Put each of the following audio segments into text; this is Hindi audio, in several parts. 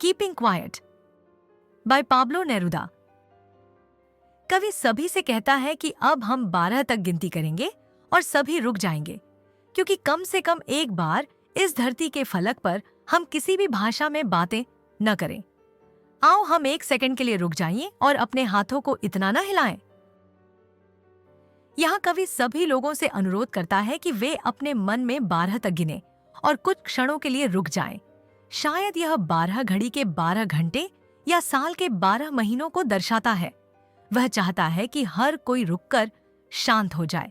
Keeping quiet by Pablo Neruda. कवि सभी से कहता है कि अब हम 12 तक गिनती करेंगे और सभी रुक जाएंगे, क्योंकि कम से कम एक बार इस धरती के फलक पर हम किसी भी भाषा में बातें न करें। आओ हम 1 सेकंड के लिए रुक जाइए और अपने हाथों को इतना ना हिलाएं। यहाँ कवि सभी लोगों से अनुरोध करता है कि वे अपने मन में 12 तक गिने और कुछ क्षणों के लिए रुक जाएं। शायद यह 12 घड़ी के 12 घंटे या साल के 12 महीनों को दर्शाता है। वह चाहता है कि हर कोई रुककर शांत हो जाए।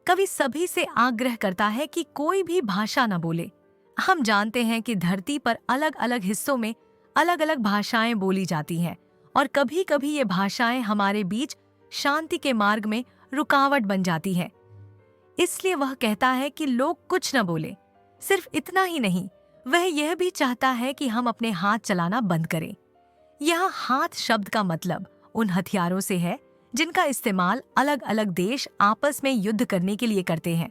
कवि सभी से आग्रह करता है कि कोई भी भाषा न बोले। हम जानते हैं कि धरती पर अलग अलग हिस्सों में अलग अलग भाषाएं बोली जाती हैं और कभी कभी ये भाषाएं हमारे बीच शांति के मार्ग में रुकावट बन जाती है। इसलिए वह कहता है कि लोग कुछ न बोले। सिर्फ इतना ही नहीं, वह यह भी चाहता है कि हम अपने हाथ चलाना बंद करें। यह हाथ शब्द का मतलब उन हथियारों से है जिनका इस्तेमाल अलग अलग देश आपस में युद्ध करने के लिए करते हैं।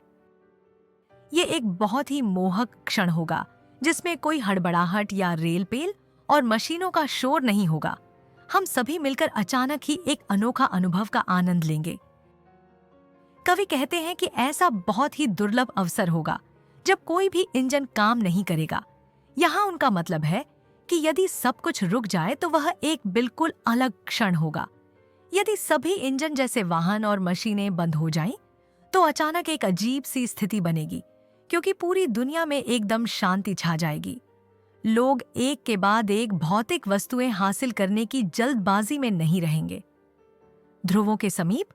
ये एक बहुत ही मोहक क्षण होगा जिसमें कोई हड़बड़ाहट या रेल पेल और मशीनों का शोर नहीं होगा। हम सभी मिलकर अचानक ही एक अनोखा अनुभव का आनंद लेंगे। कवि कहते हैं कि ऐसा बहुत ही दुर्लभ अवसर होगा जब कोई भी इंजन काम नहीं करेगा। यहाँ उनका मतलब है कि यदि सब कुछ रुक जाए तो वह एक बिल्कुल अलग क्षण होगा। यदि सभी इंजन जैसे वाहन और मशीनें बंद हो जाएं, तो अचानक एक अजीब सी स्थिति बनेगी, क्योंकि पूरी दुनिया में एकदम शांति छा जाएगी। लोग एक के बाद एक भौतिक वस्तुएं हासिल करने की जल्दबाजी में नहीं रहेंगे। ध्रुवों के समीप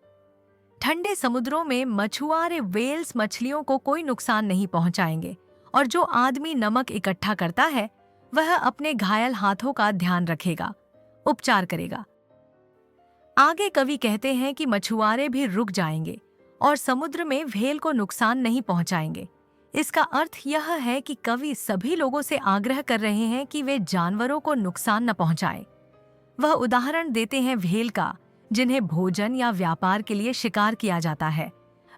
ठंडे समुद्रों में मछुआरे व्हेल्स मछलियों को कोई नुकसान नहीं पहुंचाएंगे और जो आदमी नमक इकट्ठा करता है वह अपने घायल हाथों का ध्यान रखेगा, उपचार करेगा। आगे कवि कहते हैं कि मछुआरे भी रुक जाएंगे और समुद्र में व्हेल को नुकसान नहीं पहुंचाएंगे। इसका अर्थ यह है कि कवि सभी लोगों से आग्रह कर रहे हैं कि वे जानवरों को नुकसान न पहुंचाएं। वह उदाहरण देते हैं व्हेल का, जिन्हें भोजन या व्यापार के लिए शिकार किया जाता है।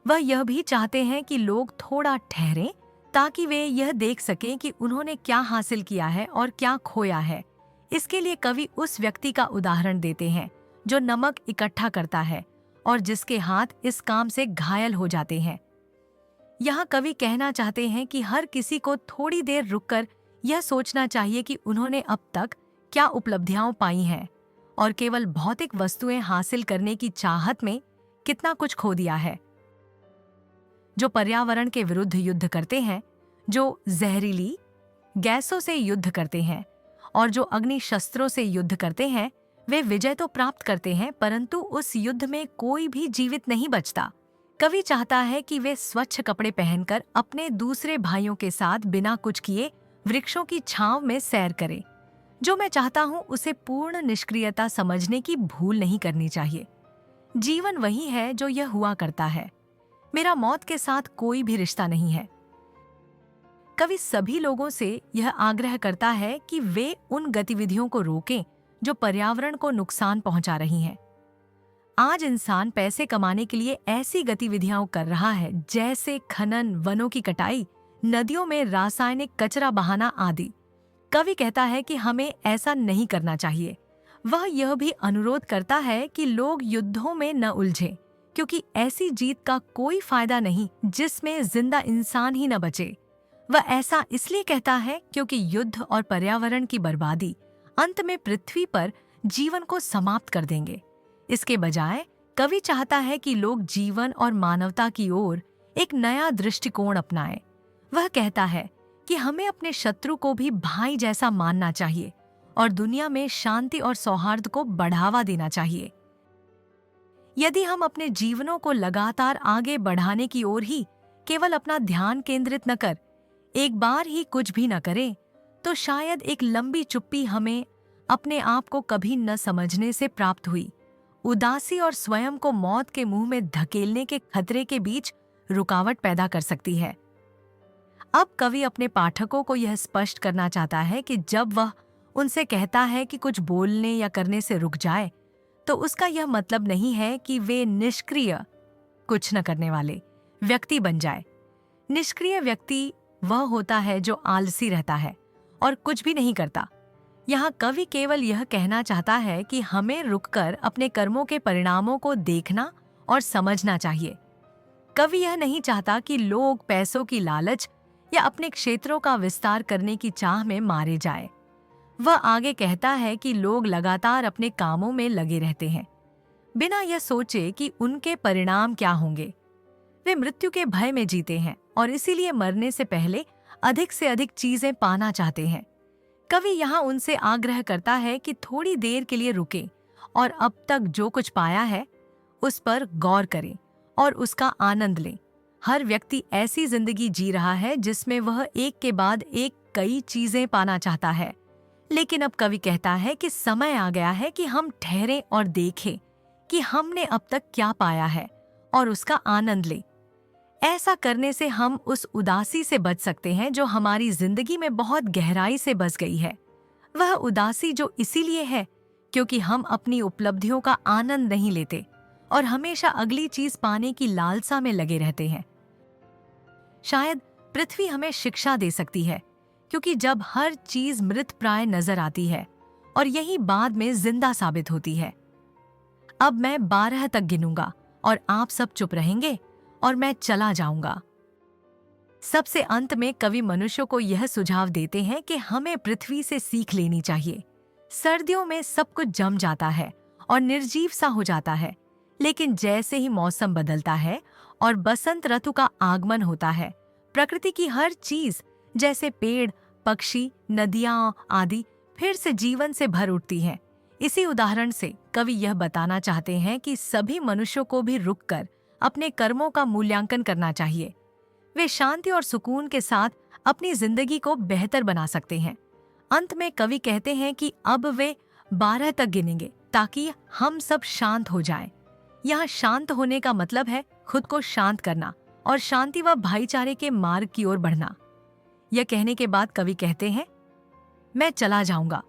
वह यह भी चाहते हैं कि लोग थोड़ा ठहरें ताकि वे यह देख सकें कि उन्होंने क्या हासिल किया है और क्या खोया है। इसके लिए कवि उस व्यक्ति का उदाहरण देते हैं जो नमक इकट्ठा करता है और जिसके हाथ इस काम से घायल हो जाते हैं। यहाँ कवि कहना चाहते हैं कि हर किसी को थोड़ी देर रुककर यह सोचना चाहिए कि उन्होंने अब तक क्या उपलब्धियां पाई हैं और केवल भौतिक वस्तुएं हासिल करने की चाहत में कितना कुछ खो दिया है। जो पर्यावरण के विरुद्ध युद्ध करते हैं, जो जहरीली गैसों से युद्ध करते हैं और जो अग्नि शस्त्रों से युद्ध करते हैं, वे विजय तो प्राप्त करते हैं, परंतु उस युद्ध में कोई भी जीवित नहीं बचता। कवि चाहता है कि वे स्वच्छ कपड़े पहनकर अपने दूसरे भाइयों के साथ बिना कुछ किए वृक्षों की छांव में सैर करें। जो मैं चाहता हूं उसे पूर्ण निष्क्रियता समझने की भूल नहीं करनी चाहिए। जीवन वही है जो यह हुआ करता है। मेरा मौत के साथ कोई भी रिश्ता नहीं है। कवि सभी लोगों से यह आग्रह करता है कि वे उन गतिविधियों को रोकें जो पर्यावरण को नुकसान पहुंचा रही हैं। आज इंसान पैसे कमाने के लिए ऐसी गतिविधियां कर रहा है जैसे खनन, वनों की कटाई, नदियों में रासायनिक कचरा बहाना आदि। कवि कहता है कि हमें ऐसा नहीं करना चाहिए। वह यह भी अनुरोध करता है कि लोग युद्धों में न उलझें, क्योंकि ऐसी जीत का कोई फायदा नहीं जिसमें जिंदा इंसान ही न बचे। वह ऐसा इसलिए कहता है क्योंकि युद्ध और पर्यावरण की बर्बादी अंत में पृथ्वी पर जीवन को समाप्त कर देंगे। इसके बजाय कवि चाहता है कि लोग जीवन और मानवता की ओर एक नया दृष्टिकोण अपनाएं। वह कहता है कि हमें अपने शत्रु को भी भाई जैसा मानना चाहिए और दुनिया में शांति और सौहार्द को बढ़ावा देना चाहिए। यदि हम अपने जीवनों को लगातार आगे बढ़ाने की ओर ही केवल अपना ध्यान केंद्रित न कर एक बार ही कुछ भी न करें, तो शायद एक लंबी चुप्पी हमें अपने आप को कभी न समझने से प्राप्त हुई उदासी और स्वयं को मौत के मुंह में धकेलने के खतरे के बीच रुकावट पैदा कर सकती है। अब कवि अपने पाठकों को यह स्पष्ट करना चाहता है कि जब वह उनसे कहता है कि कुछ बोलने या करने से रुक जाए, तो उसका यह मतलब नहीं है कि वे निष्क्रिय, कुछ न करने वाले व्यक्ति बन जाए। निष्क्रिय व्यक्ति वह होता है जो आलसी रहता है और कुछ भी नहीं करता। यहाँ कवि केवल यह कहना चाहता है कि हमें रुककर अपने कर्मों के परिणामों को देखना और समझना चाहिए। कवि यह नहीं चाहता कि लोग पैसों की लालच या अपने क्षेत्रों का विस्तार करने की चाह में मारे जाए। वह आगे कहता है कि लोग लगातार अपने कामों में लगे रहते हैं, बिना यह सोचे कि उनके परिणाम क्या होंगे। वे मृत्यु के भय में जीते हैं और इसीलिए मरने से पहले अधिक से अधिक चीजें पाना चाहते हैं। कवि यहाँ उनसे आग्रह करता है कि थोड़ी देर के लिए रुकें और अब तक जो कुछ पाया है उस पर गौर करें और उसका आनंद लें। हर व्यक्ति ऐसी जिंदगी जी रहा है जिसमें वह एक के बाद एक कई चीजें पाना चाहता है, लेकिन अब कवि कहता है कि समय आ गया है कि हम ठहरें और देखें कि हमने अब तक क्या पाया है और उसका आनंद लें। ऐसा करने से हम उस उदासी से बच सकते हैं जो हमारी जिंदगी में बहुत गहराई से बस गई है। वह उदासी जो इसीलिए है क्योंकि हम अपनी उपलब्धियों का आनंद नहीं लेते और हमेशा अगली चीज पाने की लालसा में लगे रहते हैं। शायद पृथ्वी हमें शिक्षा दे सकती है, क्योंकि जब हर चीज मृतप्राय नजर आती है और यही बाद में जिंदा साबित होती है। अब मैं 12 तक गिनूंगा और आप सब चुप रहेंगे और मैं चला जाऊंगा। सबसे अंत में कवि मनुष्यों को यह सुझाव देते हैं कि हमें पृथ्वी से सीख लेनी चाहिए। सर्दियों में सब कुछ जम जाता है और निर्जीव सा हो जाता है, लेकिन जैसे ही मौसम बदलता है और बसंत ऋतु का आगमन होता है, प्रकृति की हर चीज जैसे पेड़, पक्षी, नदियां आदि फिर से जीवन से भर उठती हैं। इसी उदाहरण से कवि यह बताना चाहते हैं कि सभी मनुष्यों को भी रुककर अपने कर्मों का मूल्यांकन करना चाहिए। वे शांति और सुकून के साथ अपनी जिंदगी को बेहतर बना सकते हैं। अंत में कवि कहते हैं कि अब वे 12 तक गिनेंगे ताकि हम सब शांत हो जाएं। यहाँ शांत होने का मतलब है खुद को शांत करना और शांति व भाईचारे के मार्ग की ओर बढ़ना। यह कहने के बाद कवि कहते हैं, मैं चला जाऊंगा।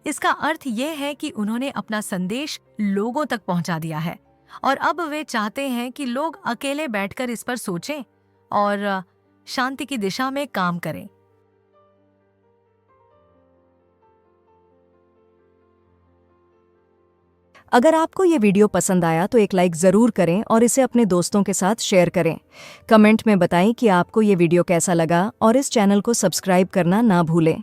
इसका अर्थ यह है कि उन्होंने अपना संदेश लोगों तक पहुंचा दिया है और अब वे चाहते हैं कि लोग अकेले बैठकर इस पर सोचें और शांति की दिशा में काम करें। अगर आपको ये वीडियो पसंद आया तो एक लाइक ज़रूर करें और इसे अपने दोस्तों के साथ शेयर करें। कमेंट में बताएं कि आपको ये वीडियो कैसा लगा और इस चैनल को सब्सक्राइब करना ना भूलें।